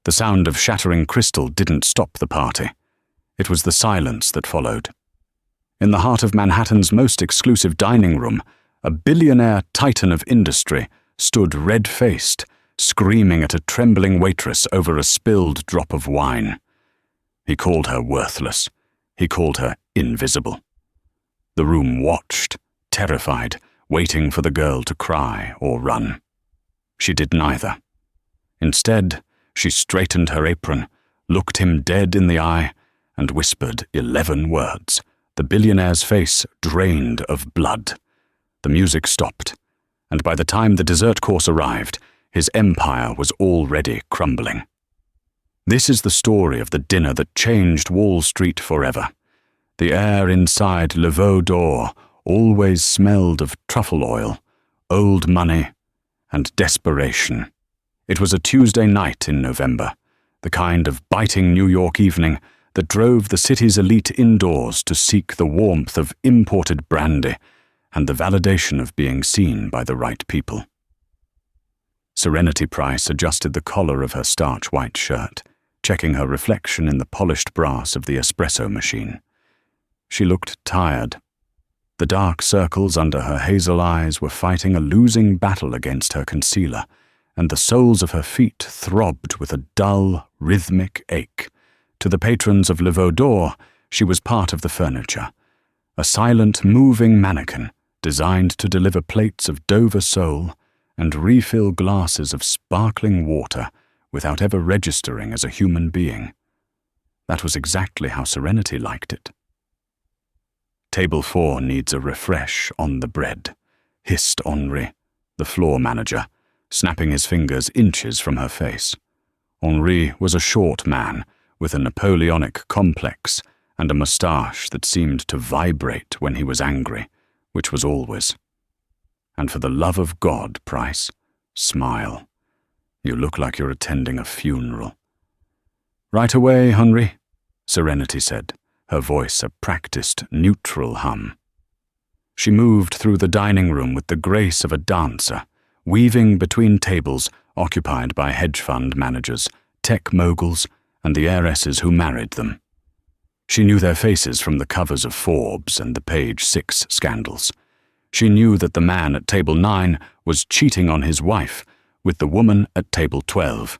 The sound of shattering crystal didn't stop the party. It was the silence that followed. In the heart of Manhattan's most exclusive dining room, a billionaire titan of industry stood red-faced, screaming at a trembling waitress over a spilled drop of wine. He called her worthless. He called her invisible. The room watched, terrified, waiting for the girl to cry or run. She did neither. Instead, she straightened her apron, looked him dead in the eye, and whispered 11 words. The billionaire's face drained of blood. The music stopped, and by the time the dessert course arrived, his empire was already crumbling. This is the story of the dinner that changed Wall Street forever. The air inside Le Veau d'Or always smelled of truffle oil, old money, and desperation. It was a Tuesday night in November, the kind of biting New York evening that drove the city's elite indoors to seek the warmth of imported brandy and the validation of being seen by the right people. Serenity Price adjusted the collar of her starch-white shirt, checking her reflection in the polished brass of the espresso machine. She looked tired. The dark circles under her hazel eyes were fighting a losing battle against her concealer, and the soles of her feet throbbed with a dull, rhythmic ache. To the patrons of Le Veau d'Or, she was part of the furniture, a silent, moving mannequin designed to deliver plates of Dover sole and refill glasses of sparkling water without ever registering as a human being. That was exactly how Serenity liked it. Table 4 needs a refresh on the bread, hissed Henri, the floor manager, snapping his fingers inches from her face. Henri was a short man with a Napoleonic complex and a moustache that seemed to vibrate when he was angry, which was always. And for the love of God, Price, smile. You look like you're attending a funeral. Right away, Henri, Serenity said, her voice a practiced, neutral hum. She moved through the dining room with the grace of a dancer, weaving between tables occupied by hedge fund managers, tech moguls, and the heiresses who married them. She knew their faces from the covers of Forbes and the Page 6 scandals. She knew that the man at table 9 was cheating on his wife with the woman at table 12,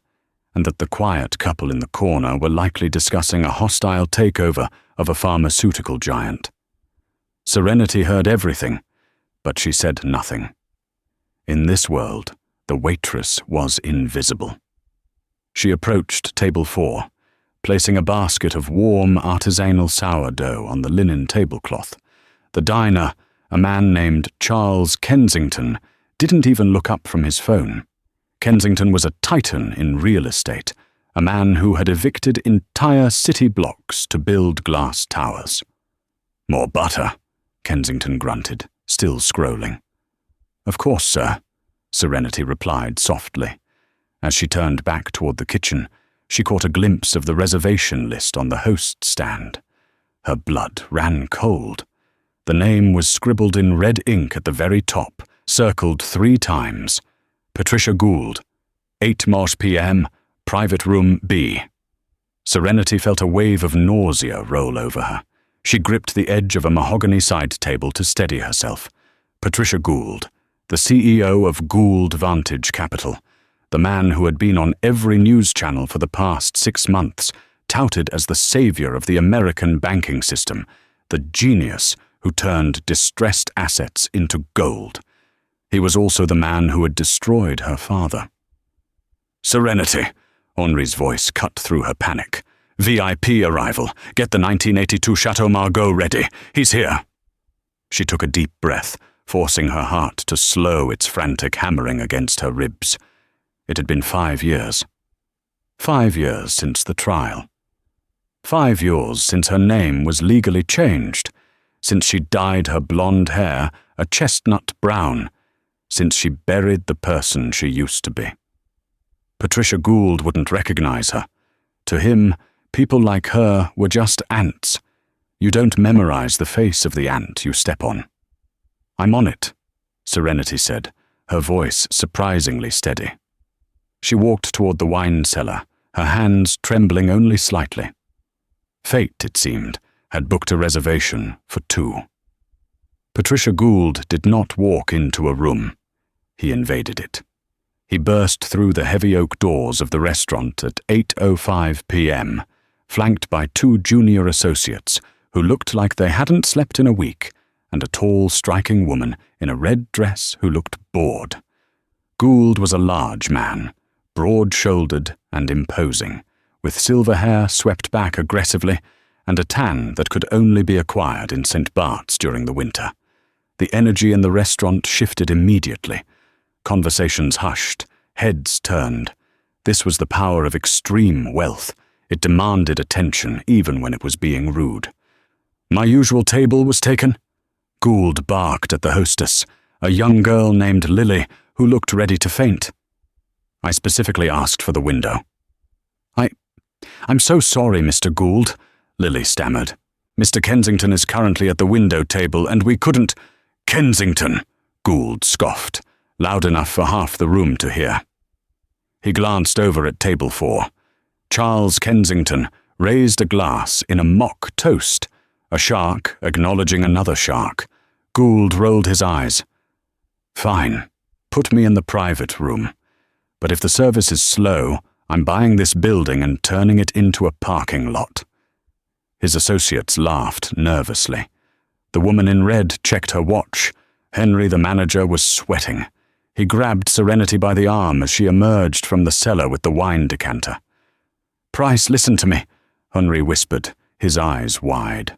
and that the quiet couple in the corner were likely discussing a hostile takeover of a pharmaceutical giant. Serenity heard everything, but she said nothing. In this world, the waitress was invisible. She approached table 4, placing a basket of warm artisanal sourdough on the linen tablecloth. The diner, a man named Charles Kensington, didn't even look up from his phone. Kensington was a titan in real estate, a man who had evicted entire city blocks to build glass towers. More butter, Kensington grunted, still scrolling. Of course, sir, Serenity replied softly. As she turned back toward the kitchen, she caught a glimpse of the reservation list on the host stand. Her blood ran cold. The name was scribbled in red ink at the very top, circled 3 times. Patricia Gould, 8:00 p.m., private room B. Serenity felt a wave of nausea roll over her. She gripped the edge of a mahogany side table to steady herself. Patricia Gould, the CEO of Gould Vantage Capital, the man who had been on every news channel for the past 6 months, touted as the savior of the American banking system, the genius who turned distressed assets into gold. He was also the man who had destroyed her father. Serenity, Henri's voice cut through her panic. VIP arrival. Get the 1982 Chateau Margaux ready. He's here. She took a deep breath, forcing her heart to slow its frantic hammering against her ribs. It had been 5 years. 5 years since the trial. 5 years since her name was legally changed, since she dyed her blonde hair a chestnut brown, since she buried the person she used to be. Patricia Gould wouldn't recognize her. To him, people like her were just ants. You don't memorize the face of the ant you step on. I'm on it, Serenity said, her voice surprisingly steady. She walked toward the wine cellar, her hands trembling only slightly. Fate, it seemed, had booked a reservation for 2. Patricia Gould did not walk into a room. He invaded it. He burst through the heavy oak doors of the restaurant at 8:05 p.m., flanked by 2 junior associates who looked like they hadn't slept in a week, and a tall, striking woman in a red dress who looked bored. Gould was a large man, broad-shouldered and imposing, with silver hair swept back aggressively and a tan that could only be acquired in St. Bart's during the winter. The energy in the restaurant shifted immediately. Conversations hushed, heads turned. This was the power of extreme wealth. It demanded attention even when it was being rude. "My usual table was taken?" Gould barked at the hostess, a young girl named Lily who looked ready to faint. "I specifically asked for the window." I'm so sorry, Mr. Gould," Lily stammered. "Mr. Kensington is currently at the window table and we couldn't—" "Kensington!" Gould scoffed, loud enough for half the room to hear. He glanced over at table 4. Charles Kensington raised a glass in a mock toast, a shark acknowledging another shark. Gould rolled his eyes. "Fine, put me in the private room. But if the service is slow, I'm buying this building and turning it into a parking lot." His associates laughed nervously. The woman in red checked her watch. Henry, the manager, was sweating. He grabbed Serenity by the arm as she emerged from the cellar with the wine decanter. "Price, listen to me," Henry whispered, his eyes wide.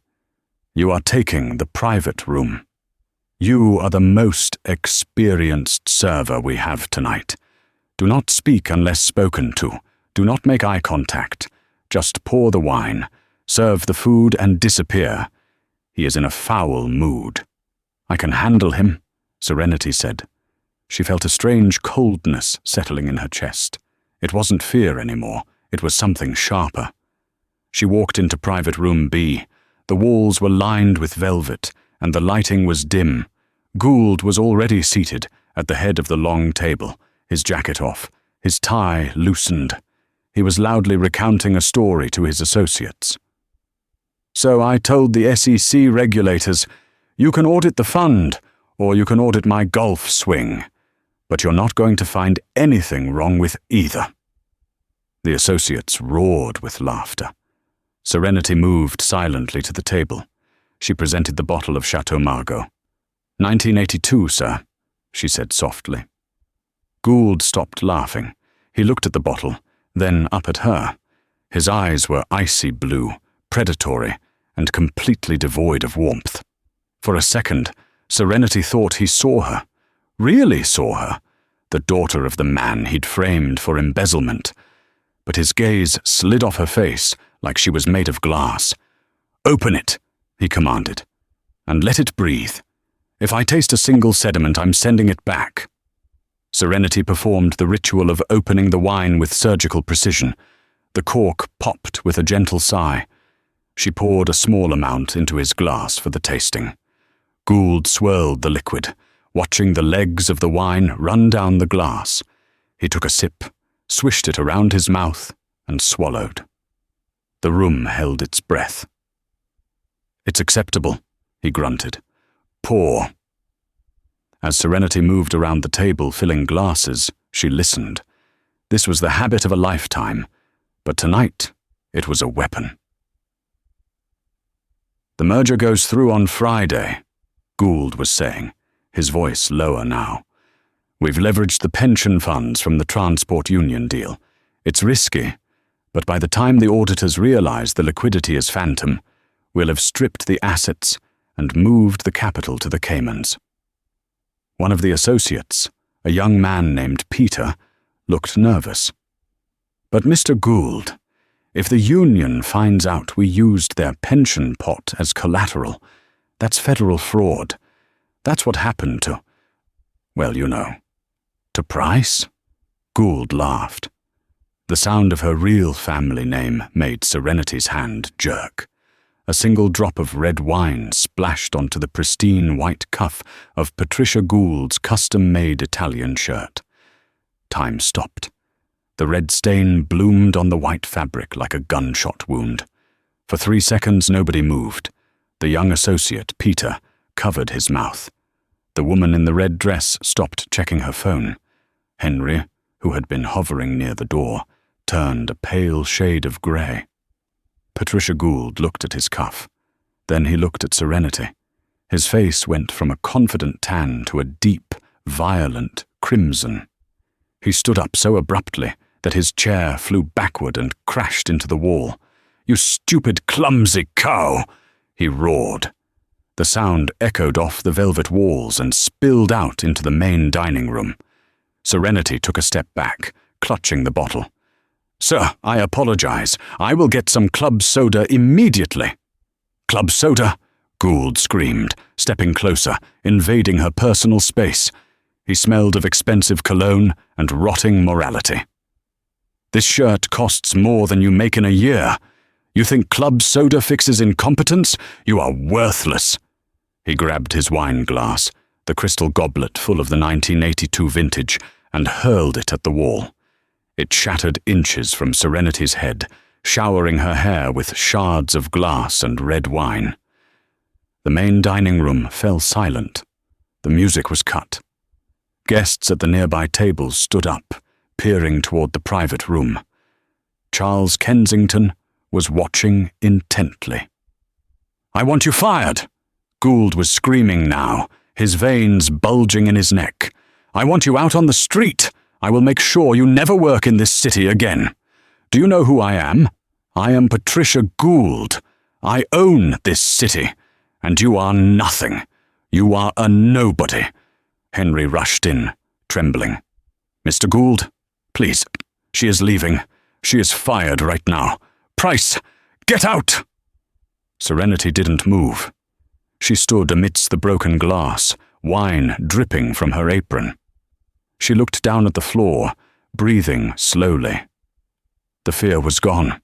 "You are taking the private room. You are the most experienced server we have tonight. Do not speak unless spoken to. Do not make eye contact. Just pour the wine, serve the food, and disappear. He is in a foul mood." "I can handle him," Serenity said. She felt a strange coldness settling in her chest. It wasn't fear anymore. It was something sharper. She walked into private room B. The walls were lined with velvet, and the lighting was dim. Gould was already seated at the head of the long table, his jacket off, his tie loosened. He was loudly recounting a story to his associates. "So I told the SEC regulators, you can audit the fund, or you can audit my golf swing, but you're not going to find anything wrong with either." The associates roared with laughter. Serenity moved silently to the table. She presented the bottle of Chateau Margaux. "1982, sir," she said softly. Gould stopped laughing. He looked at the bottle, then up at her. His eyes were icy blue, predatory, and completely devoid of warmth. For a second, Serenity thought he saw her, really saw her, the daughter of the man he'd framed for embezzlement. But his gaze slid off her face like she was made of glass. "Open it," he commanded, "and let it breathe. If I taste a single sediment, I'm sending it back." Serenity performed the ritual of opening the wine with surgical precision. The cork popped with a gentle sigh. She poured a small amount into his glass for the tasting. Gould swirled the liquid, watching the legs of the wine run down the glass. He took a sip, swished it around his mouth, and swallowed. The room held its breath. "It's acceptable," he grunted. "Pour." As Serenity moved around the table filling glasses, she listened. This was the habit of a lifetime, but tonight it was a weapon. "The merger goes through on Friday," Gould was saying, his voice lower now. "We've leveraged the pension funds from the transport union deal. It's risky, but by the time the auditors realize the liquidity is phantom, we'll have stripped the assets and moved the capital to the Caymans." One of the associates, a young man named Peter, looked nervous. "But Mr. Gould, if the union finds out we used their pension pot as collateral, that's federal fraud. That's what happened to, well, you know." "To Price?" Gould laughed. The sound of her real family name made Serenity's hand jerk. A single drop of red wine splashed onto the pristine white cuff of Patricia Gould's custom-made Italian shirt. Time stopped. The red stain bloomed on the white fabric like a gunshot wound. For 3 seconds nobody moved. The young associate, Peter, covered his mouth. The woman in the red dress stopped checking her phone. Henry, who had been hovering near the door, turned a pale shade of grey. Patricia Gould looked at his cuff. Then he looked at Serenity. His face went from a confident tan to a deep, violent crimson. He stood up so abruptly that his chair flew backward and crashed into the wall. "You stupid, clumsy cow!" he roared. The sound echoed off the velvet walls and spilled out into the main dining room. Serenity took a step back, clutching the bottle. "Sir, I apologize. I will get some club soda immediately." "Club soda?" Gould screamed, stepping closer, invading her personal space. He smelled of expensive cologne and rotting morality. "This shirt costs more than you make in a year. You think club soda fixes incompetence? You are worthless." He grabbed his wine glass, the crystal goblet full of the 1982 vintage, and hurled it at the wall. It shattered inches from Serenity's head, showering her hair with shards of glass and red wine. The main dining room fell silent. The music was cut. Guests at the nearby tables stood up, peering toward the private room. Charles Kensington was watching intently. "I want you fired!" Gould was screaming now, his veins bulging in his neck. "I want you out on the street! I will make sure you never work in this city again. Do you know who I am? I am Patricia Gould. I own this city. And you are nothing. You are a nobody." Henry rushed in, trembling. "Mr. Gould, please, she is leaving. She is fired right now. Price, get out!" Serenity didn't move. She stood amidst the broken glass, wine dripping from her apron. She looked down at the floor, breathing slowly. The fear was gone.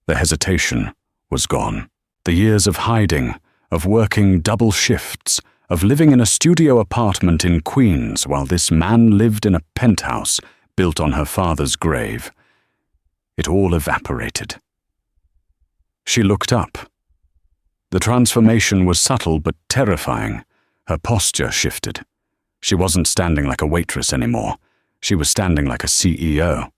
The hesitation was gone. The years of hiding, of working double shifts, of living in a studio apartment in Queens while this man lived in a penthouse built on her father's grave. It all evaporated. She looked up. The transformation was subtle but terrifying. Her posture shifted. She wasn't standing like a waitress anymore. She was standing like a CEO.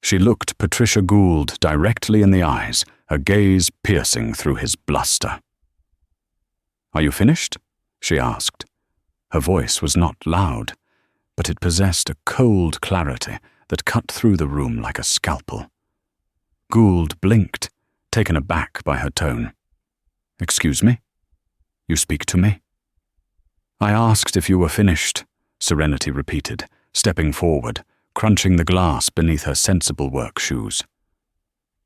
She looked Patricia Gould directly in the eyes, her gaze piercing through his bluster. "Are you finished?" she asked. Her voice was not loud, but it possessed a cold clarity that cut through the room like a scalpel. Gould blinked, taken aback by her tone. "Excuse me? You speak to me?" "I asked if you were finished," Serenity repeated, stepping forward, crunching the glass beneath her sensible work shoes.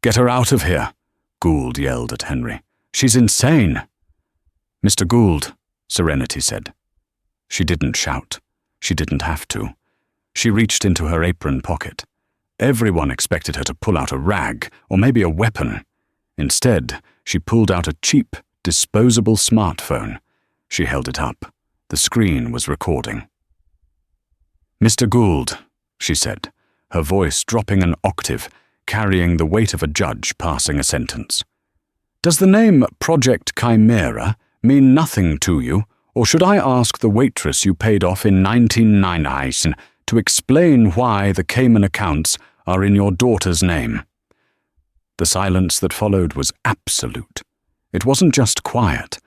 "Get her out of here," Gould yelled at Henry. "She's insane." "Mr. Gould," Serenity said. She didn't shout. She didn't have to. She reached into her apron pocket. Everyone expected her to pull out a rag, or maybe a weapon. Instead, she pulled out a cheap, disposable smartphone. She held it up. The screen was recording. "Mr. Gould," she said, her voice dropping an octave, carrying the weight of a judge passing a sentence. "Does the name Project Chimera mean nothing to you, or should I ask the waitress you paid off in 1999 to explain why the Cayman accounts are in your daughter's name?" The silence that followed was absolute. It wasn't just quiet.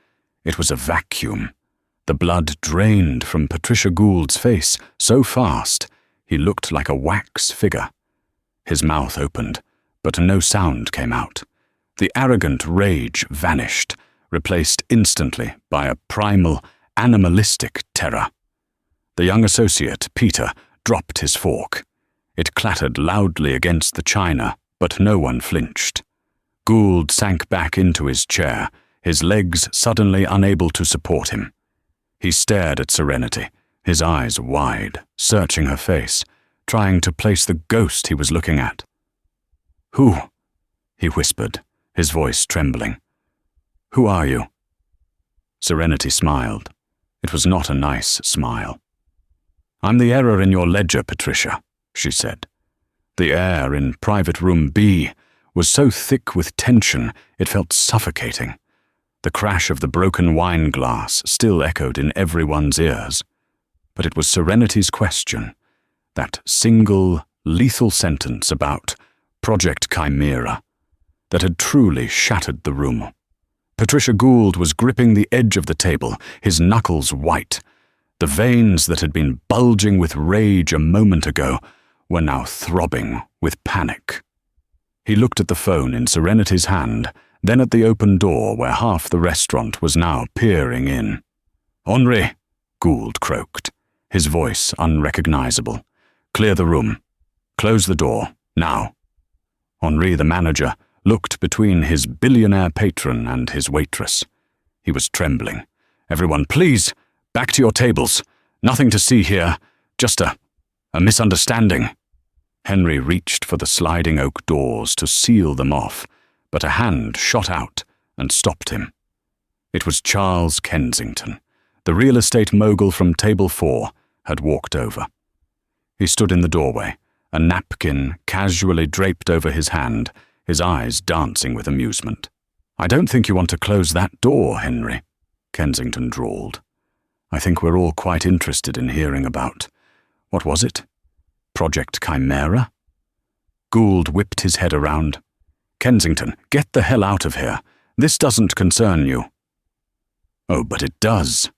It was a vacuum. The blood drained from Patricia Gould's face so fast he looked like a wax figure. His mouth opened, but no sound came out. The arrogant rage vanished, replaced instantly by a primal, animalistic terror. The young associate, Peter, dropped his fork. It clattered loudly against the china, but no one flinched. Gould sank back into his chair, his legs suddenly unable to support him. He stared at Serenity, his eyes wide, searching her face, trying to place the ghost he was looking at. "Who?" he whispered, his voice trembling. "Who are you?" Serenity smiled. It was not a nice smile. "I'm the error in your ledger, Patricia," she said. The air in private room B was so thick with tension it felt suffocating. The crash of the broken wine glass still echoed in everyone's ears. But it was Serenity's question, that single, lethal sentence about Project Chimera, that had truly shattered the room. Patricia Gould was gripping the edge of the table, his knuckles white. The veins that had been bulging with rage a moment ago were now throbbing with panic. He looked at the phone in Serenity's hand, then at the open door where half the restaurant was now peering in. "Henri," Gould croaked, his voice unrecognizable. "Clear the room. Close the door, now." Henri, the manager, looked between his billionaire patron and his waitress. He was trembling. "Everyone, please, back to your tables. Nothing to see here. Just a misunderstanding." Henry reached for the sliding oak doors to seal them off, but a hand shot out and stopped him. It was Charles Kensington. The real estate mogul from Table 4 had walked over. He stood in the doorway, a napkin casually draped over his hand, his eyes dancing with amusement. "I don't think you want to close that door, Henry," Kensington drawled. "I think we're all quite interested in hearing about, what was it? Project Chimera?" Gould whipped his head around. "Kensington, get the hell out of here. This doesn't concern you." "Oh, but it does,"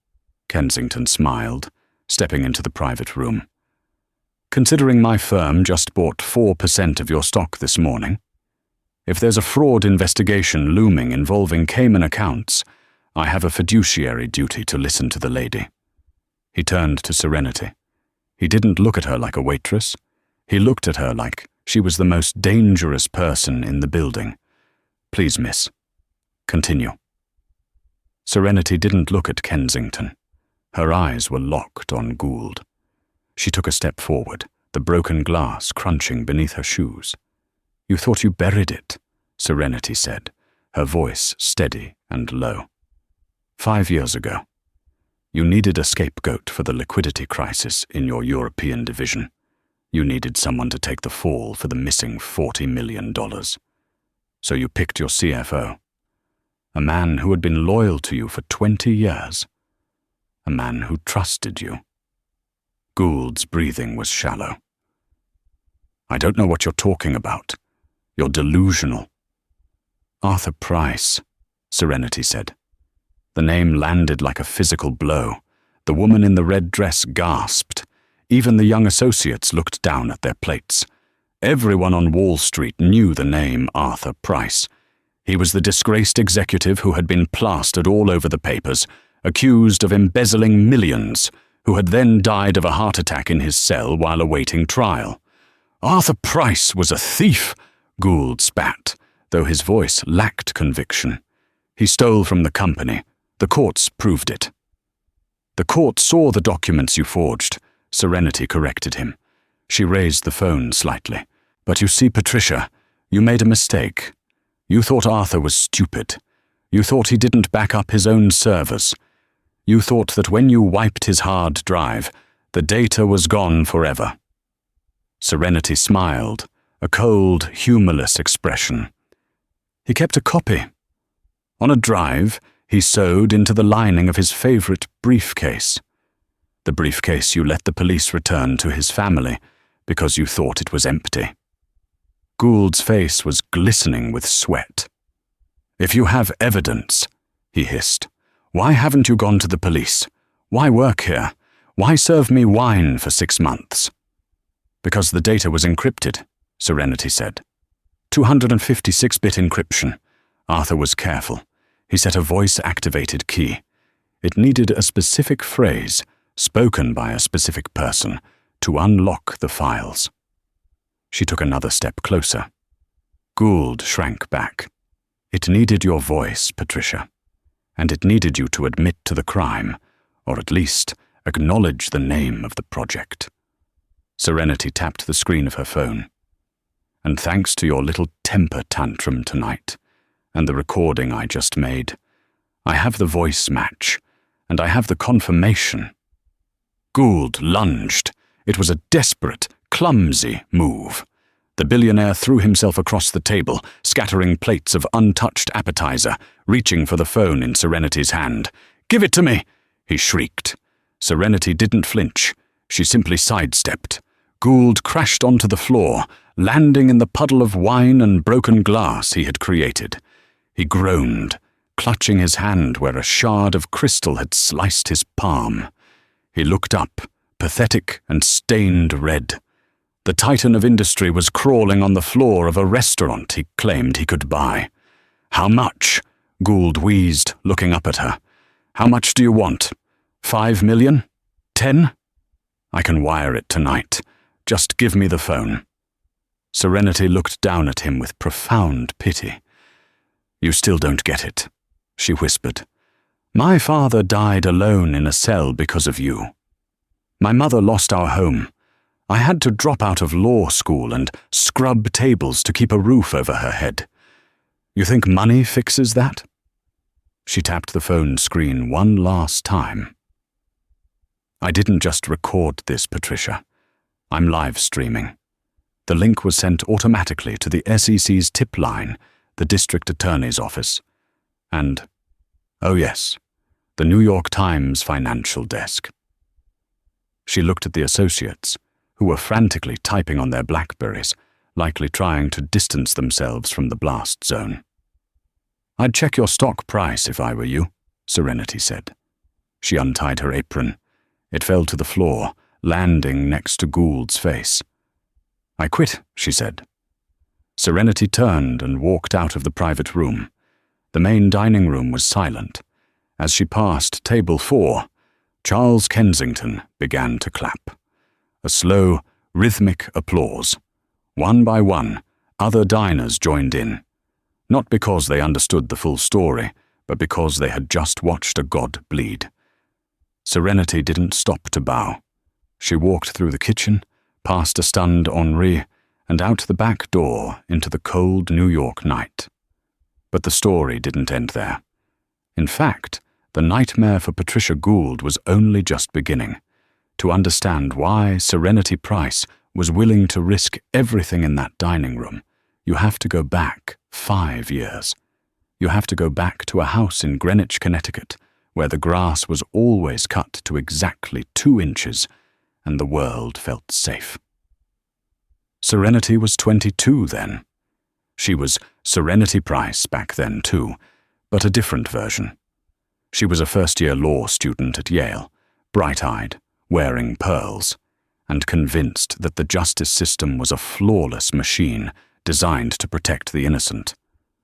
Kensington smiled, stepping into the private room. "Considering my firm just bought 4% of your stock this morning, if there's a fraud investigation looming involving Cayman accounts, I have a fiduciary duty to listen to the lady." He turned to Serenity. He didn't look at her like a waitress. He looked at her like she was the most dangerous person in the building. "Please, miss, continue." Serenity didn't look at Kensington. Her eyes were locked on Gould. She took a step forward, the broken glass crunching beneath her shoes. "You thought you buried it," Serenity said, her voice steady and low. "5 years ago, you needed a scapegoat for the liquidity crisis in your European division. You needed someone to take the fall for the missing $40 million. So you picked your CFO, a man who had been loyal to you for 20 years, a man who trusted you." Gould's breathing was shallow. "I don't know what you're talking about. You're delusional." "Arthur Price," Serenity said. The name landed like a physical blow. The woman in the red dress gasped. Even the young associates looked down at their plates. Everyone on Wall Street knew the name Arthur Price. He was the disgraced executive who had been plastered all over the papers, accused of embezzling millions, who had then died of a heart attack in his cell while awaiting trial. "Arthur Price was a thief," Gould spat, though his voice lacked conviction. "He stole from the company. The courts proved it." "The court saw the documents you forged," Serenity corrected him. She raised the phone slightly. "But you see, Patricia, you made a mistake. You thought Arthur was stupid. You thought he didn't back up his own servers. You thought that when you wiped his hard drive, the data was gone forever." Serenity smiled, a cold, humorless expression. "He kept a copy. On a drive, he sewed into the lining of his favorite briefcase. The briefcase you let the police return to his family because you thought it was empty." Gould's face was glistening with sweat. "If you have evidence," he hissed, "why haven't you gone to the police? Why work here? Why serve me wine for 6 months?" "Because the data was encrypted," Serenity said. 256-bit encryption. Arthur was careful. He set a voice-activated key. It needed a specific phrase, spoken by a specific person, to unlock the files. She took another step closer. Gould shrank back. "It needed your voice, Patricia, and it needed you to admit to the crime, or at least acknowledge the name of the project." Serenity tapped the screen of her phone. "And thanks to your little temper tantrum tonight, and the recording I just made, I have the voice match, and I have the confirmation." Gould lunged. It was a desperate, clumsy move. The billionaire threw himself across the table, scattering plates of untouched appetizer, reaching for the phone in Serenity's hand. "Give it to me!" he shrieked. Serenity didn't flinch. She simply sidestepped. Gould crashed onto the floor, landing in the puddle of wine and broken glass he had created. He groaned, clutching his hand where a shard of crystal had sliced his palm. He looked up, pathetic and stained red. The titan of industry was crawling on the floor of a restaurant he claimed he could buy. "How much?" Gould wheezed, looking up at her. "How much do you want? 5 million? 10? I can wire it tonight. Just give me the phone." Serenity looked down at him with profound pity. "You still don't get it," she whispered. "My father died alone in a cell because of you. My mother lost our home. I had to drop out of law school and scrub tables to keep a roof over her head. You think money fixes that?" She tapped the phone screen one last time. "I didn't just record this, Patricia. I'm live streaming." The link was sent automatically to the SEC's tip line, the district attorney's office, and, oh yes, the New York Times financial desk. She looked at the associates, who were frantically typing on their BlackBerries, likely trying to distance themselves from the blast zone. "I'd check your stock price if I were you," Serenity said. She untied her apron. It fell to the floor, landing next to Gould's face. "I quit," she said. Serenity turned and walked out of the private room. The main dining room was silent. As she passed table 4, Charles Kensington began to clap. A slow, rhythmic applause. One by one, other diners joined in. Not because they understood the full story, but because they had just watched a god bleed. Serenity didn't stop to bow. She walked through the kitchen, past a stunned Henri, and out the back door into the cold New York night. But the story didn't end there. In fact, the nightmare for Patricia Gould was only just beginning. To understand why Serenity Price was willing to risk everything in that dining room, you have to go back 5 years. You have to go back to a house in Greenwich, Connecticut, where the grass was always cut to exactly 2 inches, and the world felt safe. Serenity was 22 then. She was Serenity Price back then too, but a different version. She was a first-year law student at Yale, bright-eyed, wearing pearls, and convinced that the justice system was a flawless machine designed to protect the innocent.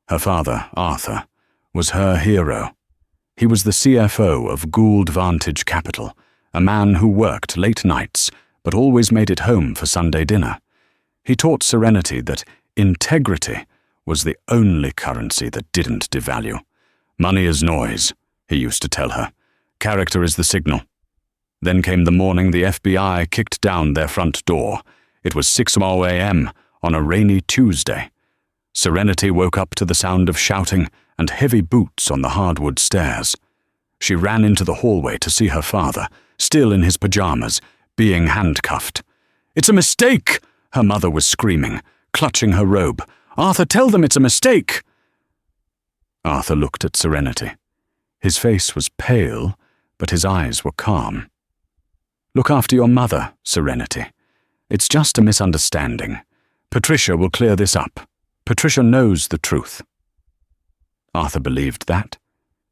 Her father, Arthur, was her hero. He was the CFO of Gould Vantage Capital, a man who worked late nights but always made it home for Sunday dinner. He taught Serenity that integrity was the only currency that didn't devalue. "Money is noise," he used to tell her. "Character is the signal." Then came the morning the FBI kicked down their front door. It was 6 a.m. on a rainy Tuesday. Serenity woke up to the sound of shouting and heavy boots on the hardwood stairs. She ran into the hallway to see her father, still in his pajamas, being handcuffed. "It's a mistake!" her mother was screaming, clutching her robe. "Arthur, tell them it's a mistake!" Arthur looked at Serenity. His face was pale, but his eyes were calm. "Look after your mother, Serenity. It's just a misunderstanding. Patricia will clear this up. Patricia knows the truth." Arthur believed that.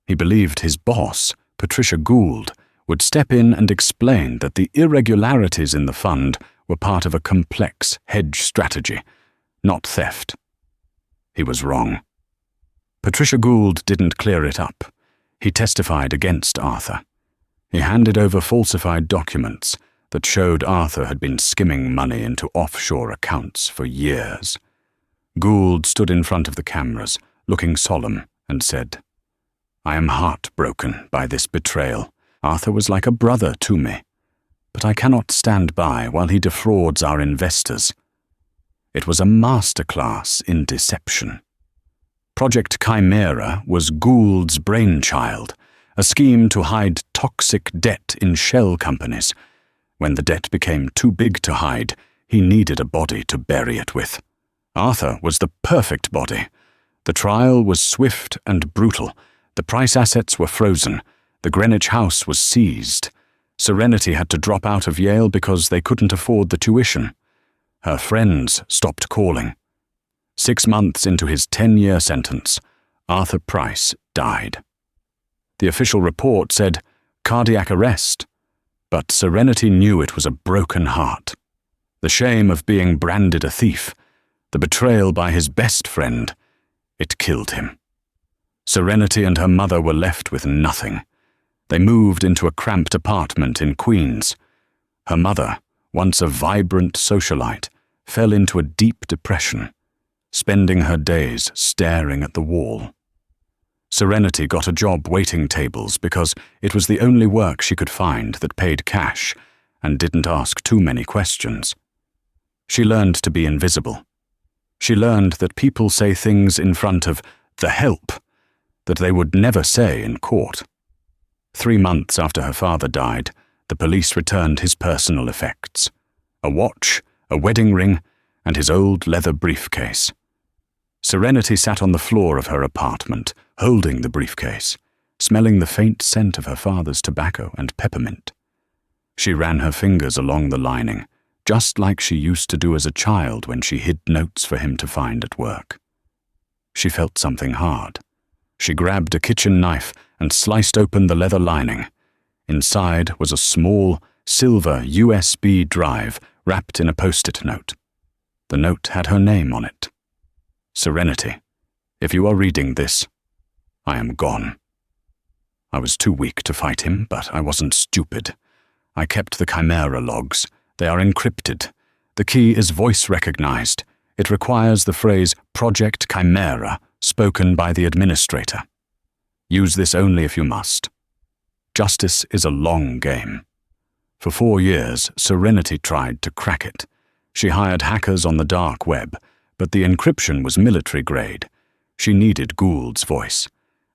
He believed his boss, Patricia Gould, would step in and explain that the irregularities in the fund were part of a complex hedge strategy, not theft. He was wrong. Patricia Gould didn't clear it up. He testified against Arthur. He handed over falsified documents that showed Arthur had been skimming money into offshore accounts for years. Gould stood in front of the cameras, looking solemn, and said, "I am heartbroken by this betrayal. Arthur was like a brother to me, but I cannot stand by while he defrauds our investors." It was a masterclass in deception. Project Chimera was Gould's brainchild, a scheme to hide toxic debt in shell companies. When the debt became too big to hide, he needed a body to bury it with. Arthur was the perfect body. The trial was swift and brutal. The Price assets were frozen. The Greenwich house was seized. Serenity had to drop out of Yale because they couldn't afford the tuition. Her friends stopped calling. 6 months into his 10-year sentence, Arthur Price died. The official report said cardiac arrest, but Serenity knew it was a broken heart. The shame of being branded a thief, the betrayal by his best friend, it killed him. Serenity and her mother were left with nothing. They moved into a cramped apartment in Queens. Her mother, once a vibrant socialite, fell into a deep depression, spending her days staring at the wall. Serenity got a job waiting tables because it was the only work she could find that paid cash and didn't ask too many questions. She learned to be invisible. She learned that people say things in front of the help that they would never say in court. 3 months after her father died, the police returned his personal effects: a watch, a wedding ring, and his old leather briefcase. Serenity sat on the floor of her apartment, holding the briefcase, smelling the faint scent of her father's tobacco and peppermint. She ran her fingers along the lining, just like she used to do as a child when she hid notes for him to find at work. She felt something hard. She grabbed a kitchen knife and sliced open the leather lining. Inside was a small, silver USB drive wrapped in a post-it note. The note had her name on it. Serenity, if you are reading this, I am gone. I was too weak to fight him, but I wasn't stupid. I kept the Chimera logs. They are encrypted. The key is voice-recognized. It requires the phrase Project Chimera spoken by the administrator. Use this only if you must. Justice is a long game. For 4 years, Serenity tried to crack it. She hired hackers on the dark web, but the encryption was military grade. She needed Gould's voice,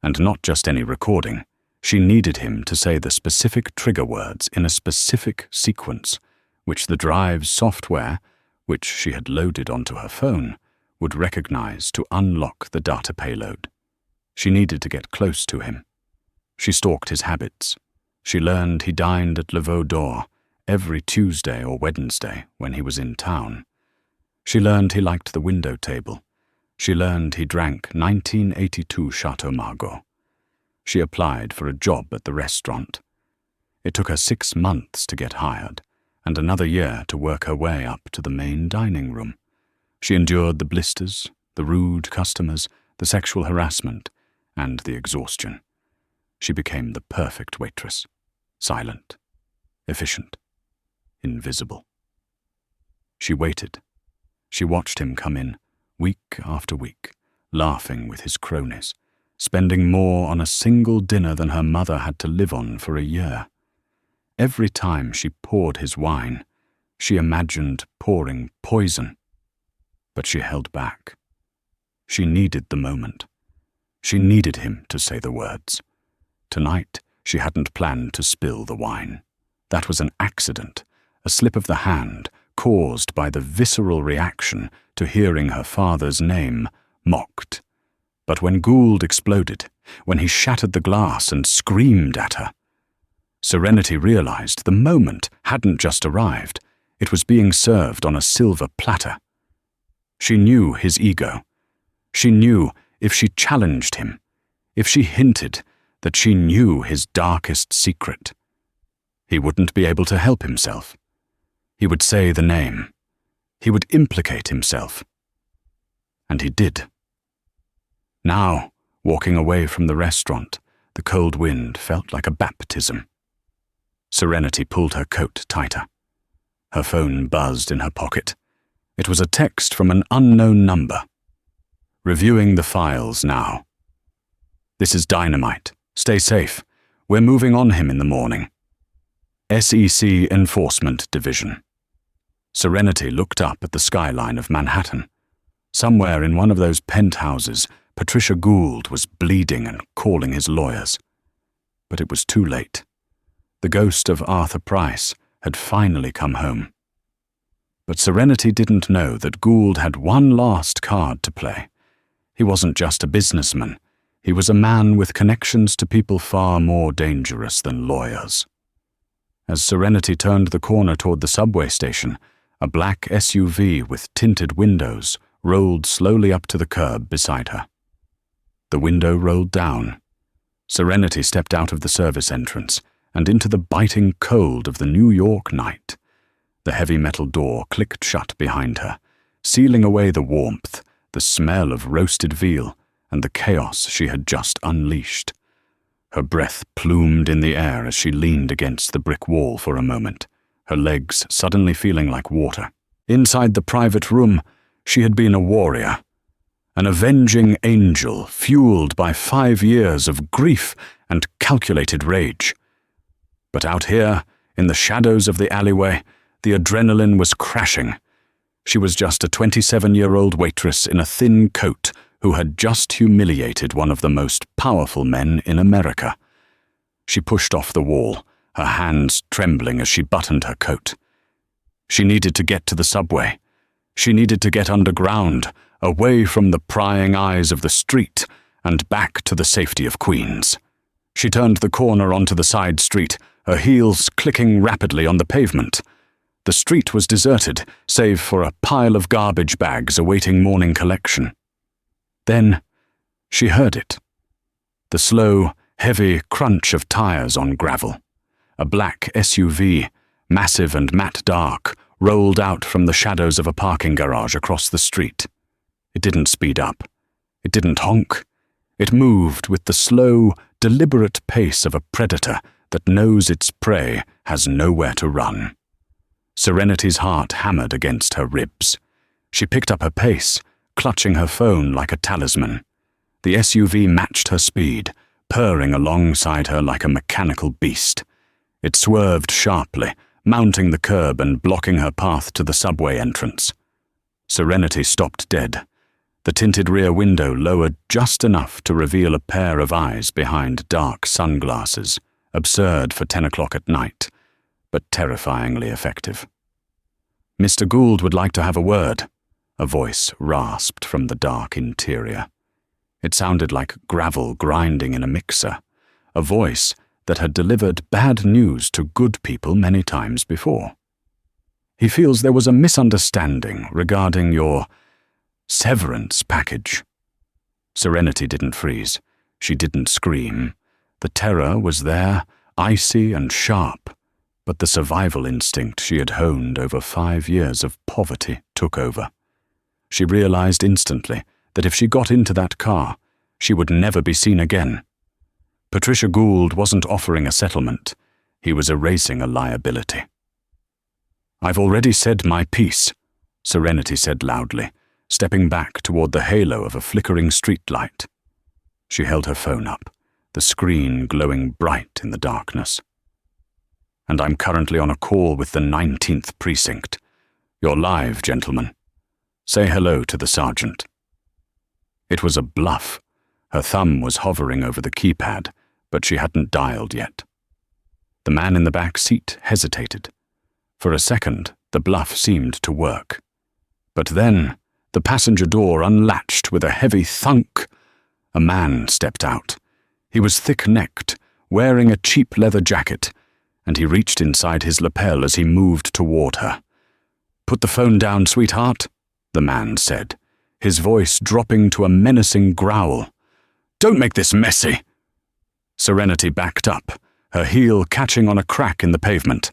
and not just any recording. She needed him to say the specific trigger words in a specific sequence, which the drive's software, which she had loaded onto her phone, would recognize to unlock the data payload. She needed to get close to him. She stalked his habits. She learned he dined at Le Veau d'Or every Tuesday or Wednesday when he was in town. She learned he liked the window table. She learned he drank 1982 Chateau Margaux. She applied for a job at the restaurant. It took her 6 months to get hired, and another year to work her way up to the main dining room. She endured the blisters, the rude customers, the sexual harassment, and the exhaustion. She became the perfect waitress, silent, efficient, invisible. She waited. She watched him come in, week after week, laughing with his cronies, spending more on a single dinner than her mother had to live on for a year. Every time she poured his wine, she imagined pouring poison. But she held back. She needed the moment. She needed him to say the words. Tonight, she hadn't planned to spill the wine. That was an accident, a slip of the hand caused by the visceral reaction to hearing her father's name mocked. But when Gould exploded, when he shattered the glass and screamed at her, Serenity realized the moment hadn't just arrived. It was being served on a silver platter. She knew his ego. She knew if she challenged him, if she hinted that she knew his darkest secret, he wouldn't be able to help himself. He would say the name. He would implicate himself. And he did. Now, walking away from the restaurant, the cold wind felt like a baptism. Serenity pulled her coat tighter. Her phone buzzed in her pocket. It was a text from an unknown number. Reviewing the files now. This is dynamite. Stay safe. We're moving on him in the morning. SEC Enforcement Division. Serenity looked up at the skyline of Manhattan. Somewhere in one of those penthouses, Patricia Gould was bleeding and calling his lawyers. But it was too late. The ghost of Arthur Price had finally come home. But Serenity didn't know that Gould had one last card to play. He wasn't just a businessman. He was a man with connections to people far more dangerous than lawyers. As Serenity turned the corner toward the subway station, a black SUV with tinted windows rolled slowly up to the curb beside her. The window rolled down. Serenity stepped out of the service entrance and into the biting cold of the New York night. The heavy metal door clicked shut behind her, sealing away the warmth, the smell of roasted veal, and the chaos she had just unleashed. Her breath plumed in the air as she leaned against the brick wall for a moment, her legs suddenly feeling like water. Inside the private room, she had been a warrior, an avenging angel fueled by 5 years of grief and calculated rage. But out here, in the shadows of the alleyway, the adrenaline was crashing. She was just a 27-year-old waitress in a thin coat who had just humiliated one of the most powerful men in America. She pushed off the wall, her hands trembling as she buttoned her coat. She needed to get to the subway. She needed to get underground, away from the prying eyes of the street, and back to the safety of Queens. She turned the corner onto the side street, her heels clicking rapidly on the pavement. The street was deserted, save for a pile of garbage bags awaiting morning collection. Then she heard it. The slow, heavy crunch of tires on gravel. A black SUV, massive and matte dark, rolled out from the shadows of a parking garage across the street. It didn't speed up. It didn't honk. It moved with the slow, deliberate pace of a predator that knows its prey has nowhere to run. Serenity's heart hammered against her ribs. She picked up her pace, clutching her phone like a talisman. The SUV matched her speed, purring alongside her like a mechanical beast. It swerved sharply, mounting the curb and blocking her path to the subway entrance. Serenity stopped dead. The tinted rear window lowered just enough to reveal a pair of eyes behind dark sunglasses, absurd for 10 o'clock at night, but terrifyingly effective. "Mr. Gould would like to have a word," a voice rasped from the dark interior. It sounded like gravel grinding in a mixer, a voice that had delivered bad news to good people many times before. "He feels there was a misunderstanding regarding your severance package." Serenity didn't freeze. She didn't scream. The terror was there, icy and sharp, but the survival instinct she had honed over 5 years of poverty took over. She realized instantly that if she got into that car, she would never be seen again. Patricia Gould wasn't offering a settlement. He was erasing a liability. "I've already said my piece," Serenity said loudly, stepping back toward the halo of a flickering streetlight. She held her phone up, the screen glowing bright in the darkness. "And I'm currently on a call with the 19th Precinct. You're live, gentlemen. Say hello to the sergeant." It was a bluff. Her thumb was hovering over the keypad, but she hadn't dialed yet. The man in the back seat hesitated. For a second, the bluff seemed to work. But then, the passenger door unlatched with a heavy thunk. A man stepped out. He was thick-necked, wearing a cheap leather jacket, and he reached inside his lapel as he moved toward her. "Put the phone down, sweetheart," the man said, his voice dropping to a menacing growl. "Don't make this messy." Serenity backed up, her heel catching on a crack in the pavement.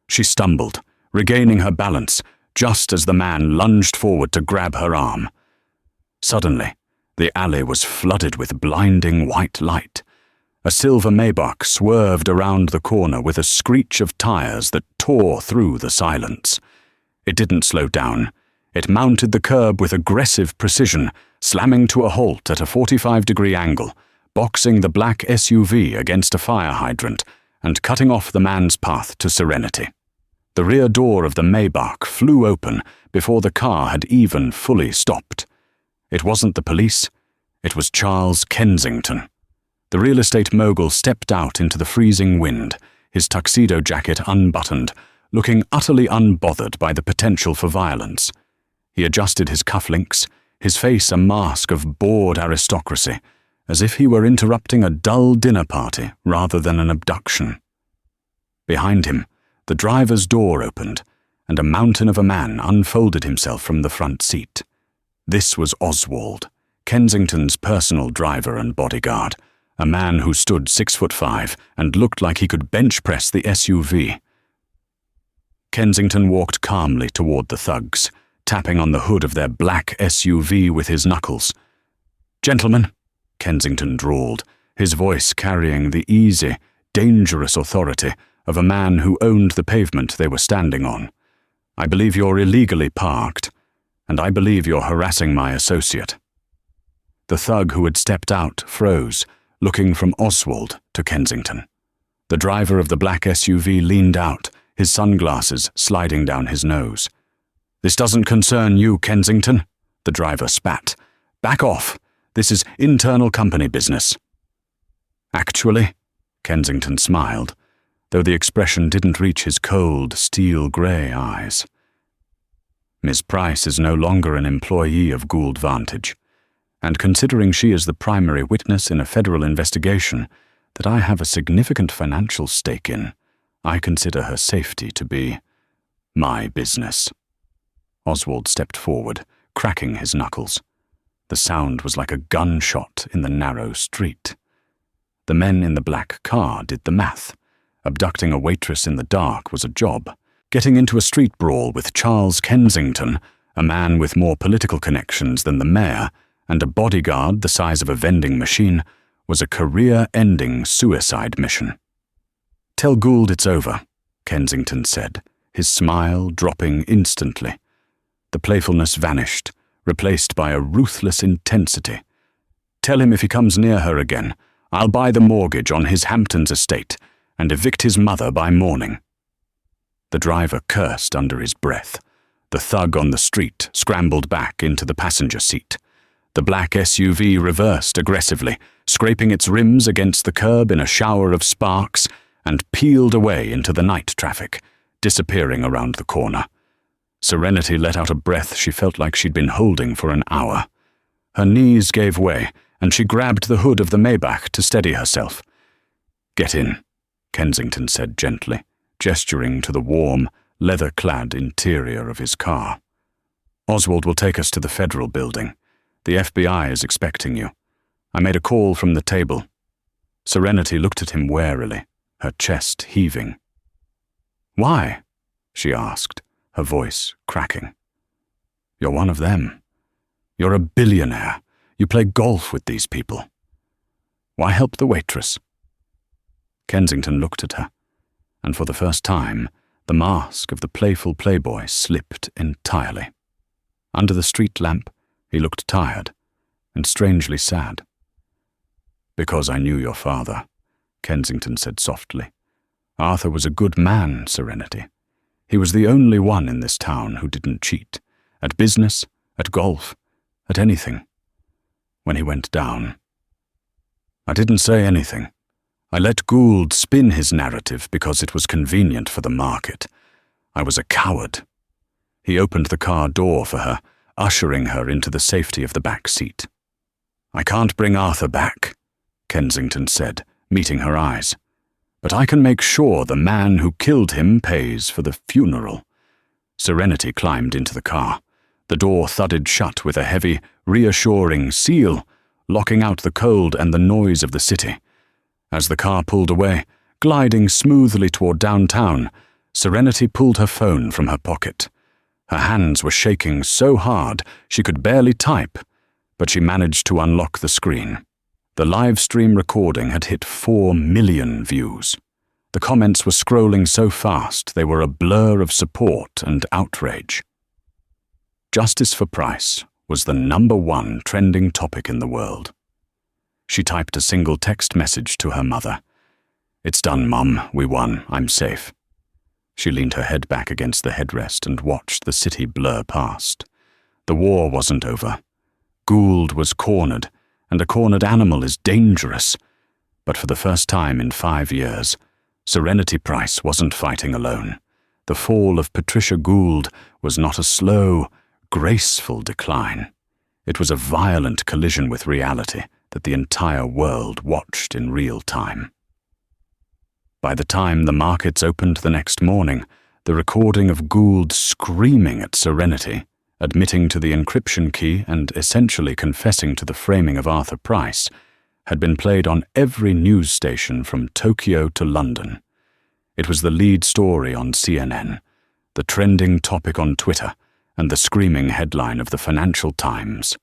She stumbled, regaining her balance, just as the man lunged forward to grab her arm. Suddenly, the alley was flooded with blinding white light. A silver Maybach swerved around the corner with a screech of tires that tore through the silence. It didn't slow down. It mounted the curb with aggressive precision, slamming to a halt at a 45-degree angle, boxing the black SUV against a fire hydrant and cutting off the man's path to Serenity. The rear door of the Maybach flew open before the car had even fully stopped. It wasn't the police. It was Charles Kensington. The real estate mogul stepped out into the freezing wind, his tuxedo jacket unbuttoned, looking utterly unbothered by the potential for violence. He adjusted his cufflinks, his face a mask of bored aristocracy, as if he were interrupting a dull dinner party rather than an abduction. Behind him, the driver's door opened, and a mountain of a man unfolded himself from the front seat. This was Oswald, Kensington's personal driver and bodyguard, a man who stood 6'5" and looked like he could bench press the SUV. Kensington walked calmly toward the thugs, tapping on the hood of their black SUV with his knuckles. "Gentlemen," Kensington drawled, his voice carrying the easy, dangerous authority of a man who owned the pavement they were standing on. "I believe you're illegally parked, and I believe you're harassing my associate." The thug who had stepped out froze, looking from Oswald to Kensington. The driver of the black SUV leaned out, his sunglasses sliding down his nose. "This doesn't concern you, Kensington," the driver spat. "Back off. This is internal company business." "Actually," Kensington smiled, though the expression didn't reach his cold, steel-grey eyes. "Miss Price is no longer an employee of Gould Vantage, and considering she is the primary witness in a federal investigation that I have a significant financial stake in, I consider her safety to be my business." Oswald stepped forward, cracking his knuckles. The sound was like a gunshot in the narrow street. The men in the black car did the math. Abducting a waitress in the dark was a job. Getting into a street brawl with Charles Kensington, a man with more political connections than the mayor, and a bodyguard the size of a vending machine, was a career-ending suicide mission. "Tell Gould it's over," Kensington said, his smile dropping instantly. The playfulness vanished, replaced by a ruthless intensity. "Tell him if he comes near her again, I'll buy the mortgage on his Hamptons estate and evict his mother by morning." The driver cursed under his breath. The thug on the street scrambled back into the passenger seat. The black SUV reversed aggressively, scraping its rims against the curb in a shower of sparks, and peeled away into the night traffic, disappearing around the corner. Serenity let out a breath she felt like she'd been holding for an hour. Her knees gave way, and she grabbed the hood of the Maybach to steady herself. "Get in," Kensington said gently, gesturing to the warm, leather-clad interior of his car. "Oswald will take us to the federal building. The FBI is expecting you. I made a call from the table." Serenity looked at him warily, her chest heaving. "Why?" she asked, her voice cracking. "You're one of them. You're a billionaire. You play golf with these people. Why help the waitress?" Kensington looked at her, and for the first time, the mask of the playful playboy slipped entirely. Under the street lamp, he looked tired and strangely sad. "Because I knew your father," Kensington said softly. "Arthur was a good man, Serenity. He was the only one in this town who didn't cheat, at business, at golf, at anything. When he went down, I didn't say anything. I let Gould spin his narrative because it was convenient for the market. I was a coward." He opened the car door for her, ushering her into the safety of the back seat. "I can't bring Arthur back," Kensington said, meeting her eyes. "But I can make sure the man who killed him pays for the funeral." Serenity climbed into the car. The door thudded shut with a heavy, reassuring seal, locking out the cold and the noise of the city. As the car pulled away, gliding smoothly toward downtown, Serenity pulled her phone from her pocket. Her hands were shaking so hard she could barely type, but she managed to unlock the screen. The live stream recording had hit 4 million views. The comments were scrolling so fast they were a blur of support and outrage. Justice for Price was the #1 trending topic in the world. She typed a single text message to her mother. "It's done, Mum. We won. I'm safe." She leaned her head back against the headrest and watched the city blur past. The war wasn't over. Gould was cornered, and a cornered animal is dangerous. But for the first time in 5 years, Serenity Price wasn't fighting alone. The fall of Patricia Gould was not a slow, graceful decline. It was a violent collision with reality that the entire world watched in real time. By the time the markets opened the next morning, the recording of Gould screaming at Serenity, admitting to the encryption key and essentially confessing to the framing of Arthur Price, had been played on every news station from Tokyo to London. It was the lead story on CNN, the trending topic on Twitter, and the screaming headline of the Financial Times.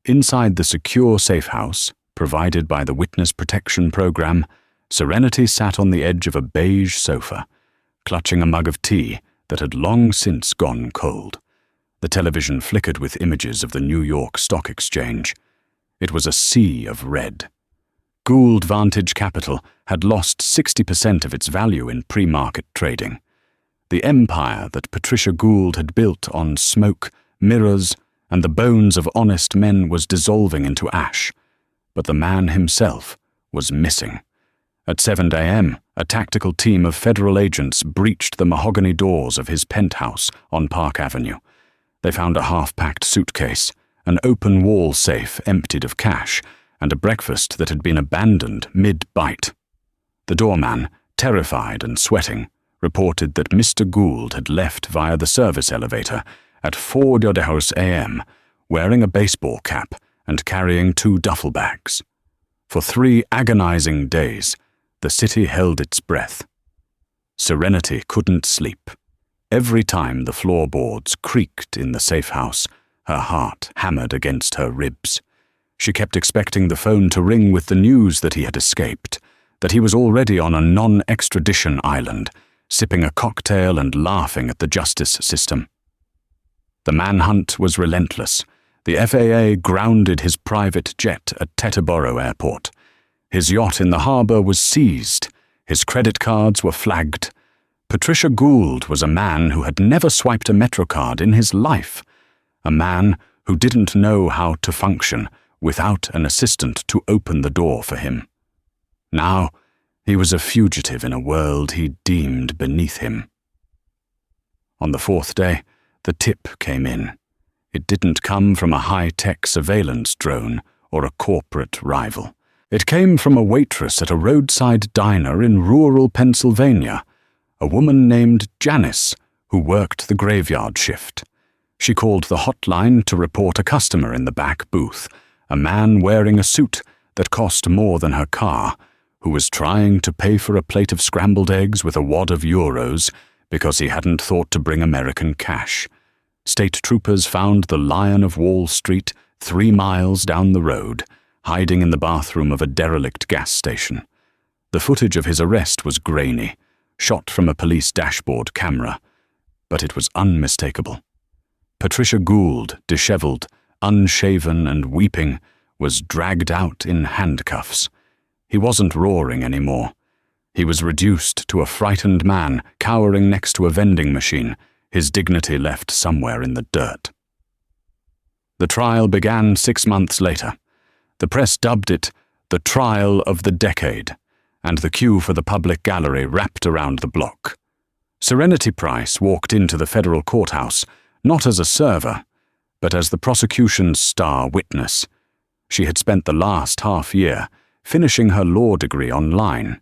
Inside the secure safe house, provided by the Witness Protection Program, Serenity sat on the edge of a beige sofa, clutching a mug of tea that had long since gone cold. The television flickered with images of the New York Stock Exchange. It was a sea of red. Gould Vantage Capital had lost 60% of its value in pre-market trading. The empire that Patricia Gould had built on smoke, mirrors, and the bones of honest men was dissolving into ash. But the man himself was missing. At 7 a.m., a tactical team of federal agents breached the mahogany doors of his penthouse on Park Avenue. They found a half-packed suitcase, an open wall safe emptied of cash, and a breakfast that had been abandoned mid-bite. The doorman, terrified and sweating, reported that Mr. Gould had left via the service elevator at 4 a.m., wearing a baseball cap and carrying 2 duffel bags. For 3 agonizing days, the city held its breath. Serenity couldn't sleep. Every time the floorboards creaked in the safe house, her heart hammered against her ribs. She kept expecting the phone to ring with the news that he had escaped, that he was already on a non-extradition island, sipping a cocktail and laughing at the justice system. The manhunt was relentless. The FAA grounded his private jet at Teterboro Airport. His yacht in the harbor was seized. His credit cards were flagged. Patricia Gould was a man who had never swiped a MetroCard in his life, a man who didn't know how to function without an assistant to open the door for him. Now, he was a fugitive in a world he deemed beneath him. On the 4th day, the tip came in. It didn't come from a high-tech surveillance drone or a corporate rival. It came from a waitress at a roadside diner in rural Pennsylvania, a woman named Janice, who worked the graveyard shift. She called the hotline to report a customer in the back booth, a man wearing a suit that cost more than her car, who was trying to pay for a plate of scrambled eggs with a wad of euros because he hadn't thought to bring American cash. State troopers found the Lion of Wall Street 3 miles down the road, hiding in the bathroom of a derelict gas station. The footage of his arrest was grainy, shot from a police dashboard camera, but it was unmistakable. Patricia Gould, disheveled, unshaven and weeping, was dragged out in handcuffs. He wasn't roaring anymore. He was reduced to a frightened man cowering next to a vending machine, his dignity left somewhere in the dirt. The trial began 6 months later. The press dubbed it the trial of the decade, and the queue for the public gallery wrapped around the block. Serenity Price walked into the federal courthouse, not as a server, but as the prosecution's star witness. She had spent the last half-year finishing her law degree online,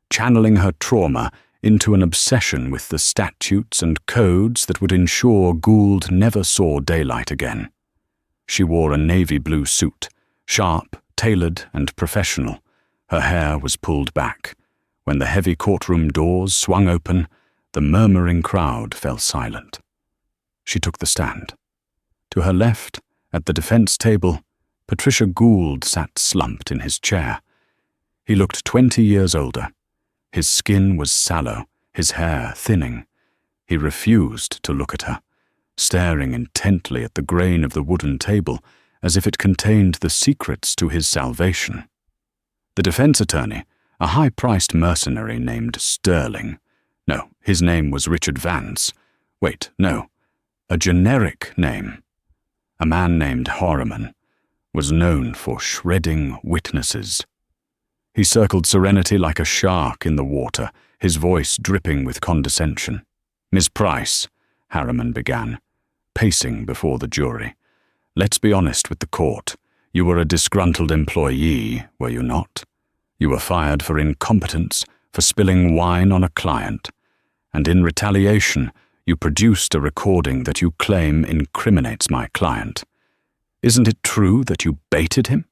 channeling her trauma into an obsession with the statutes and codes that would ensure Gould never saw daylight again. She wore a navy blue suit, sharp, tailored, and professional. Her hair was pulled back. When the heavy courtroom doors swung open, the murmuring crowd fell silent. She took the stand. To her left, at the defense table, Patricia Gould sat slumped in his chair. He looked 20 years older. His skin was sallow, his hair thinning. He refused to look at her, staring intently at the grain of the wooden table as if it contained the secrets to his salvation. The defense attorney, a high-priced mercenary named Sterling. No, his name was Richard Vance. Wait, no, a generic name. A man named Horriman was known for shredding witnesses. He circled Serenity like a shark in the water, his voice dripping with condescension. "Miss Price," Harriman began, pacing before the jury. "Let's be honest with the court. You were a disgruntled employee, were you not? You were fired for incompetence, for spilling wine on a client, and in retaliation, you produced a recording that you claim incriminates my client. Isn't it true that you baited him?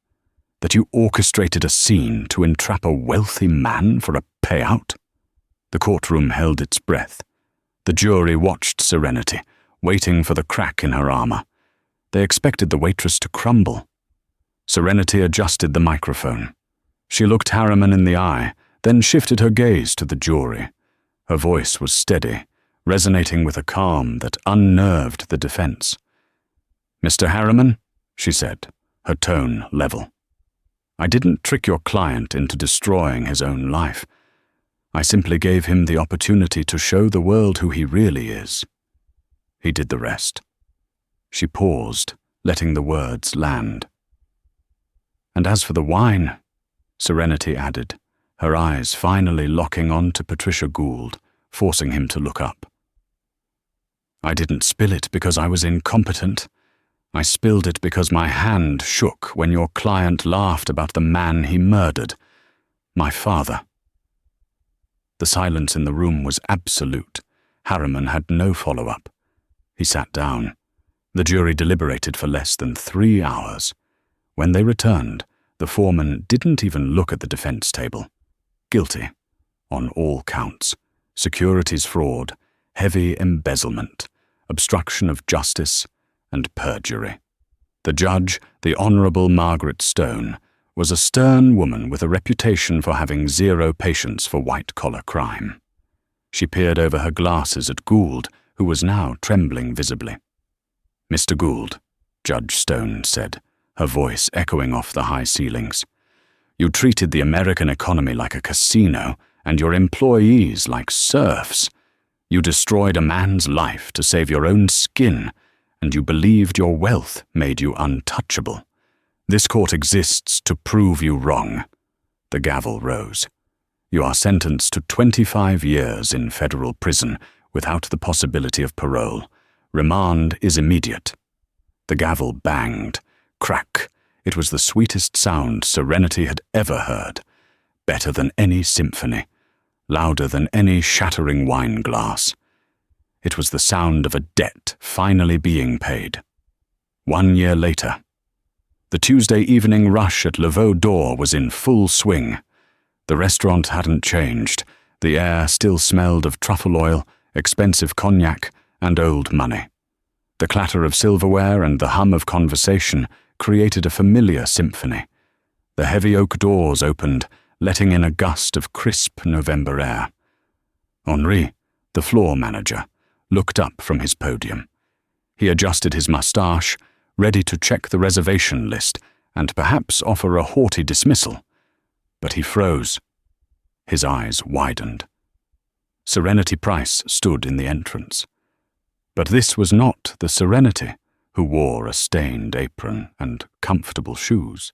That you orchestrated a scene to entrap a wealthy man for a payout?" The courtroom held its breath. The jury watched Serenity, waiting for the crack in her armor. They expected the waitress to crumble. Serenity adjusted the microphone. She looked Harriman in the eye, then shifted her gaze to the jury. Her voice was steady, resonating with a calm that unnerved the defense. "Mr. Harriman," she said, her tone level, "I didn't trick your client into destroying his own life. I simply gave him the opportunity to show the world who he really is. He did the rest." She paused, letting the words land. "And as for the wine," Serenity added, her eyes finally locking on to Patricia Gould, forcing him to look up. "I didn't spill it because I was incompetent. I spilled it because my hand shook when your client laughed about the man he murdered, my father." The silence in the room was absolute. Harriman had no follow-up. He sat down. The jury deliberated for less than 3 hours. When they returned, the foreman didn't even look at the defense table. Guilty, on all counts: securities fraud, heavy embezzlement, obstruction of justice, and perjury. The judge, the Honorable Margaret Stone, was a stern woman with a reputation for having zero patience for white-collar crime. She peered over her glasses at Gould, who was now trembling visibly. "Mr. Gould," Judge Stone said, her voice echoing off the high ceilings, "you treated the American economy like a casino and your employees like serfs. You destroyed a man's life to save your own skin, and you believed your wealth made you untouchable. This court exists to prove you wrong." The gavel rose. "You are sentenced to 25 years in federal prison without the possibility of parole. Remand is immediate." The gavel banged. Crack. It was the sweetest sound Serenity had ever heard. Better than any symphony. Louder than any shattering wine glass. It was the sound of a debt finally being paid. 1 year later. The Tuesday evening rush at Laveau d'Or was in full swing. The restaurant hadn't changed. The air still smelled of truffle oil, expensive cognac, and old money. The clatter of silverware and the hum of conversation created a familiar symphony. The heavy oak doors opened, letting in a gust of crisp November air. Henri, the floor manager, looked up from his podium. He adjusted his moustache, ready to check the reservation list and perhaps offer a haughty dismissal. But he froze. His eyes widened. Serenity Price stood in the entrance. But this was not the Serenity who wore a stained apron and comfortable shoes.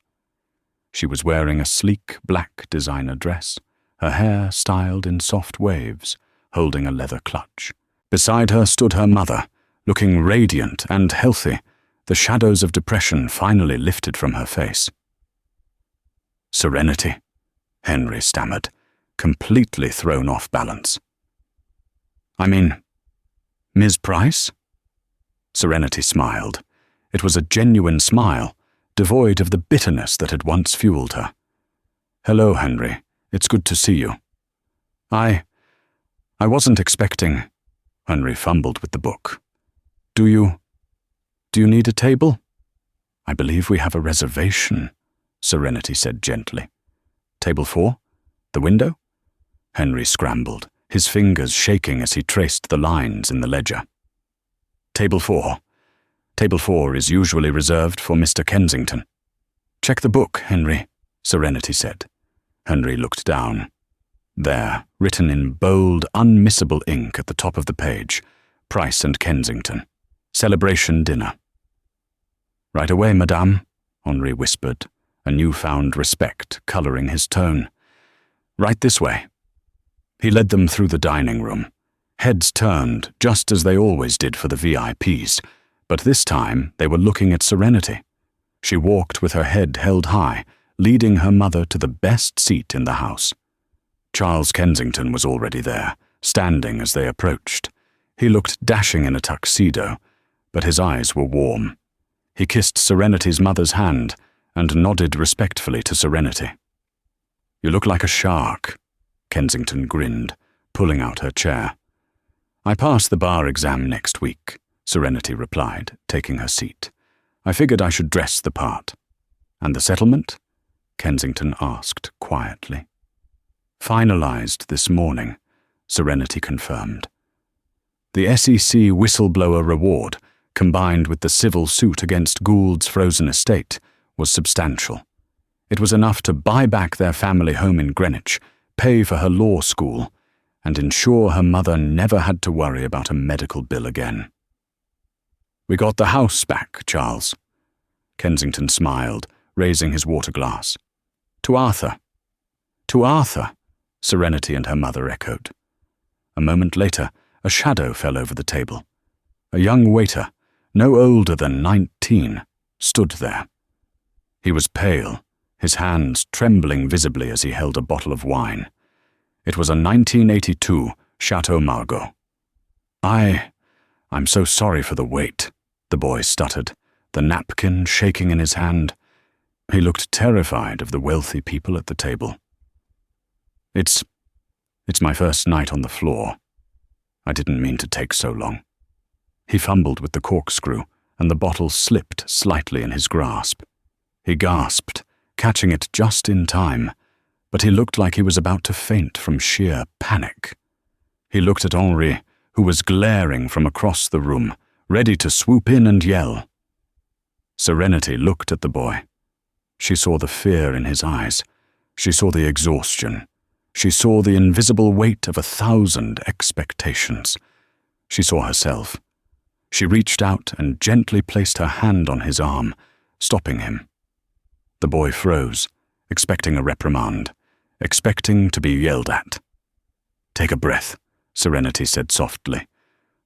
She was wearing a sleek black designer dress, her hair styled in soft waves, holding a leather clutch. Beside her stood her mother, looking radiant and healthy, the shadows of depression finally lifted from her face. "Serenity," Henry stammered, completely thrown off balance. "I mean, Ms. Price?" Serenity smiled. It was a genuine smile, devoid of the bitterness that had once fueled her. "Hello, Henry. It's good to see you." I wasn't expecting..." Henry fumbled with the book. Do you need a table?" "I believe we have a reservation," Serenity said gently. "Table 4? The window?" Henry scrambled, his fingers shaking as he traced the lines in the ledger. "Table 4. Table 4 is usually reserved for Mr. Kensington." "Check the book, Henry," Serenity said. Henry looked down. There, written in bold, unmissable ink at the top of the page, Price and Kensington. Celebration dinner. "Right away, madame," Henri whispered, a newfound respect coloring his tone. "Right this way." He led them through the dining room. Heads turned, just as they always did for the VIPs, but this time they were looking at Serenity. She walked with her head held high, leading her mother to the best seat in the house. Charles Kensington was already there, standing as they approached. He looked dashing in a tuxedo, but his eyes were warm. He kissed Serenity's mother's hand and nodded respectfully to Serenity. "You look like a shark," Kensington grinned, pulling out her chair. "I pass the bar exam next week," Serenity replied, taking her seat. "I figured I should dress the part." "And the settlement?" Kensington asked quietly. "Finalized this morning," Serenity confirmed. The SEC whistleblower reward, combined with the civil suit against Gould's frozen estate, was substantial. It was enough to buy back their family home in Greenwich, pay for her law school, and ensure her mother never had to worry about a medical bill again. "We got the house back, Charles." Kensington smiled, raising his water glass. "To Arthur." "To Arthur," Serenity and her mother echoed. A moment later, a shadow fell over the table. A young waiter, no older than 19, stood there. He was pale, his hands trembling visibly as he held a bottle of wine. It was a 1982 Chateau Margaux. I'm so sorry for the wait," the boy stuttered, the napkin shaking in his hand. He looked terrified of the wealthy people at the table. It's my first night on the floor. I didn't mean to take so long." He fumbled with the corkscrew, and the bottle slipped slightly in his grasp. He gasped, catching it just in time, but he looked like he was about to faint from sheer panic. He looked at Henri, who was glaring from across the room, ready to swoop in and yell. Serenity looked at the boy. She saw the fear in his eyes. She saw the exhaustion. She saw the invisible weight of 1,000 expectations. She saw herself. She reached out and gently placed her hand on his arm, stopping him. The boy froze, expecting a reprimand, expecting to be yelled at. "Take a breath," Serenity said softly.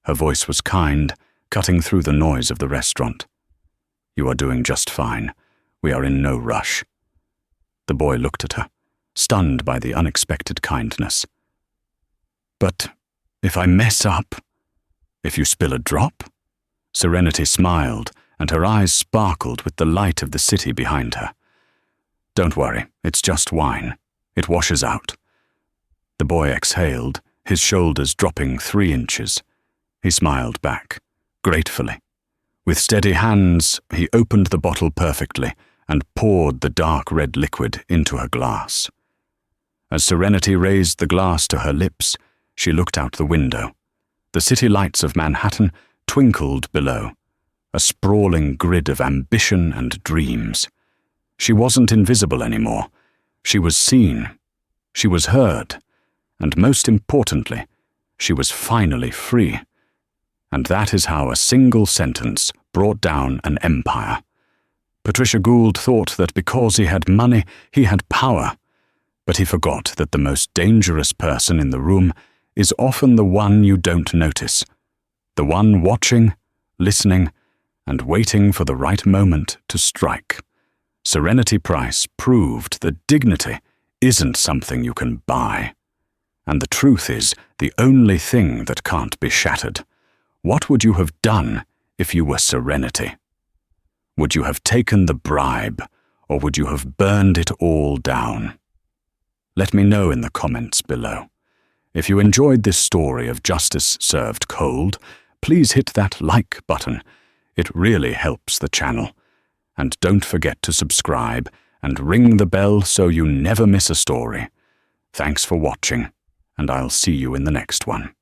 Her voice was kind, cutting through the noise of the restaurant. "You are doing just fine. We are in no rush." The boy looked at her, stunned by the unexpected kindness. "But if I mess up? If you spill a drop?" Serenity smiled, and her eyes sparkled with the light of the city behind her. "Don't worry, it's just wine. It washes out." The boy exhaled, his shoulders dropping 3 inches. He smiled back, gratefully. With steady hands, he opened the bottle perfectly and poured the dark red liquid into her glass. As Serenity raised the glass to her lips, she looked out the window. The city lights of Manhattan twinkled below, a sprawling grid of ambition and dreams. She wasn't invisible anymore. She was seen. She was heard. And most importantly, she was finally free. And that is how a single sentence brought down an empire. Patricia Gould thought that because he had money, he had power. But he forgot that the most dangerous person in the room is often the one you don't notice, the one watching, listening, and waiting for the right moment to strike. Serenity Price proved that dignity isn't something you can buy. And the truth is the only thing that can't be shattered. What would you have done if you were Serenity? Would you have taken the bribe, or would you have burned it all down? Let me know in the comments below. If you enjoyed this story of justice served cold, please hit that like button. It really helps the channel. And don't forget to subscribe and ring the bell so you never miss a story. Thanks for watching, and I'll see you in the next one.